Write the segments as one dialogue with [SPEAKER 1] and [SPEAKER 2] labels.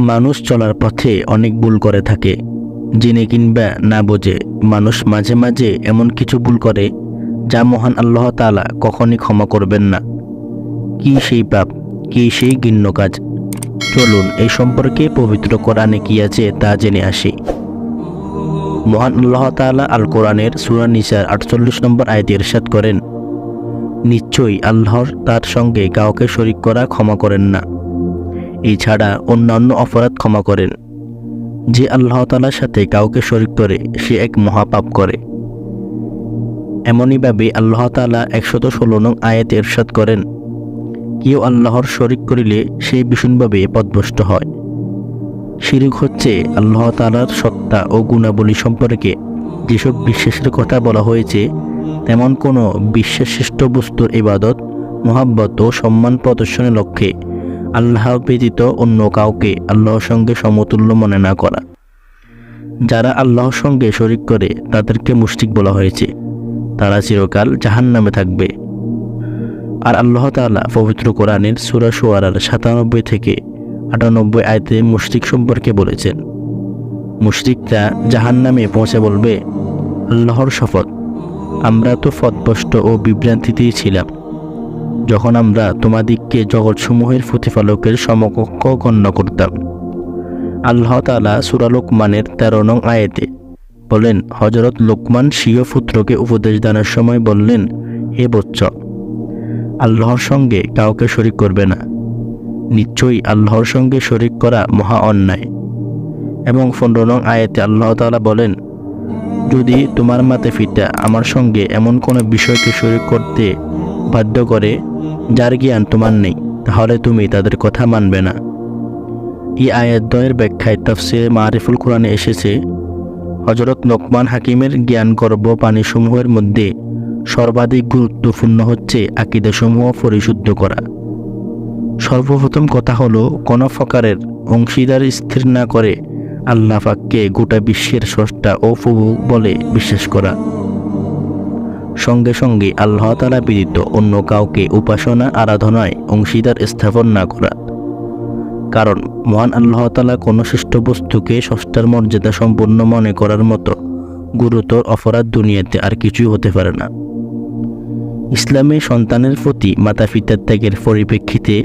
[SPEAKER 1] মানুষ চলার পথে অনেক ভুল করে থাকে। জেনে কিংবা না বুঝে মানুষ মাঝে মাঝে এমন কিছু ভুল করে যা মহান আল্লাহ তাআলা কখনই ক্ষমা করবেন না। কি সেই পাপ, কি সেই ঘৃণ্য কাজ? চলুন এই সম্পর্কে পবিত্র কোরআনে কি আছে তা জেনে আসি। মহান আল্লাহ তাআলা আল কোরআনের সূরা নিসার ৪৮ নম্বর আয়াতে ইরশাদ করেন, নিশ্চয়ই আল্লাহর তার সঙ্গে কাউকে শরীক করা ক্ষমা করেন না। এছাড়া অন্যান্য অপরাধ ক্ষমা করেন। যে আল্লাহ তাআলার সাথে কাউকে শরীক করে সে এক মহাপাপ করে। এমনইভাবে আল্লাহ তাআলা ১১৬ নং আয়াতে ইরশাদ করেন, কেউ আল্লাহর শরীক করিলে সে ভীষণভাবে পথভ্রষ্ট হয়। শিরক হচ্ছে আল্লাহ তাআলার সত্তা ও গুণাবলী সম্পর্কে যেসব বিশ্বাসের কথা বলা হয়েছে তেমন কোনো বিশ্বাসশ্রেষ্ঠ বস্তুর ইবাদত, মোহাব্বত ও সম্মান প্রদর্শনের লক্ষ্যে আল্লাহ ব্যতীত অন্য কাউকে আল্লাহর সঙ্গে সমতুল্য মনে না করা। যারা আল্লাহর সঙ্গে শরীক করে তাদেরকে মুশরিক বলা হয়েছে। তারা চিরকাল জাহান্নামে থাকবে। আর আল্লাহ তাআলা পবিত্র কোরআনের সূরা শুআরার ৯৭ থেকে ৯৮ আয়াতে মুশরিক সম্পর্কে বলেছেন, মুশরিকরা জাহান্নামে পৌঁছে বলবে, আল্লাহর শপথ, আমরা তো পথভ্রষ্ট ও বিভ্রান্তিতেই ছিলাম যখন আমরা তোমাদিগকে জগৎসমূহের প্রতিপালকের সমকক্ষ গণ্য করতাম। আল্লাহ তাআলা সূরা লোকমানের ১৩ নং আয়াতে বলেন, হযরত লোকমান স্বীয় পুত্রকে উপদেশ দানের সময় বললেন, হে বৎস, আল্লাহর সঙ্গে কাউকে শরীক করবে না। নিশ্চয়ই আল্লাহর সঙ্গে শরীক করা মহা অন্যায়। এবং ১৫ নং আয়াতে আল্লাহ তাআলা বলেন, যদি তোমার মাতা পিতা আমার সঙ্গে এমন কোনো বিষয়কে শরীক করতে বাধ্য করে যার জ্ঞান তোমার নেই, তাহলে তুমি তাদের কথা মানবে না। এই আয়াতদ্বয়ের ব্যাখ্যায় তাফসিরে মারিফুল কোরআনে এসেছে, হযরত লোকমান হাকিমের জ্ঞানগর্ভ পানিসমূহের মধ্যে সর্বাধিক গুরুত্বপূর্ণ হচ্ছে আকীদাসমূহ পরিশুদ্ধ করা। সর্বপ্রথম কথা হলো কোনো প্রকারের অংশীদার স্থির না করে আল্লাহ পাককে গোটা বিশ্বের স্রষ্টা ও প্রভু বলে বিশ্বাস করা। সঙ্গে সঙ্গে আল্লাহ তাআলা ব্যতীত অন্য কাউকে উপাসনা আরাধনায় অংশীদার স্থাপন না করা। কারণ মহান আল্লাহ তাআলা কোনো সৃষ্ট বস্তুকে স্রষ্টার মর্যাদা সম্পন্ন মনে করার মতো গুরুতর অপরাধ দুনিয়াতে আর কিছুই হতে পারে না। ইসলামে সন্তানের প্রতি মাতা পিতার ত্যাগের পরিপ্রেক্ষিতে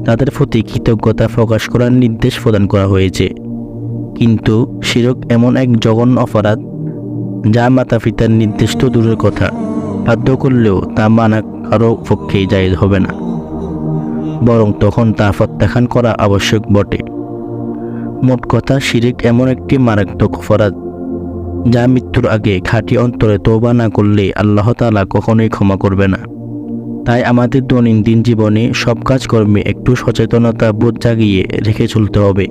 [SPEAKER 1] তাদের প্রতি কৃতজ্ঞতা প্রকাশ করার নির্দেশ প্রদান করা হয়েছে। কিন্তু শিরক এমন এক জঘন্য অপরাধ যা মাতা পিতার নির্দেশ তো দূরের কথা, বাধ্য করলেও তা মানা কারো পক্ষেই জায়েজ হবে না, বরং তখন তা প্রত্যাখ্যান করা আবশ্যক বটে। মোট কথা, শিরক এমন একটি মারাত্মক অপরাধ যা মৃত্যুর আগে খাঁটি অন্তরে তওবা না করলে আল্লাহ তাআলা কখনোই ক্ষমা করবে না। তাই আমাদের দৈনন্দিন জীবনে সব কাজকর্মে একটু সচেতনতা বোধ জাগিয়ে রেখে চলতে হবে,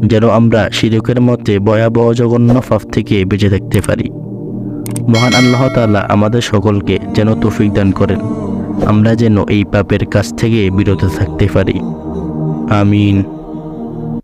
[SPEAKER 1] যেন আমরা শিরকের মধ্যে ভয়াবহ জঘন্য পাপ থেকে বেঁচে থাকতে পারি। মহান আল্লাহ তাআলা আমাদের সকলকে যেন তৌফিক দান করেন, আমরা যেন এই পাপের কাছ থেকে বিরত থাকতে পারি। আমিন।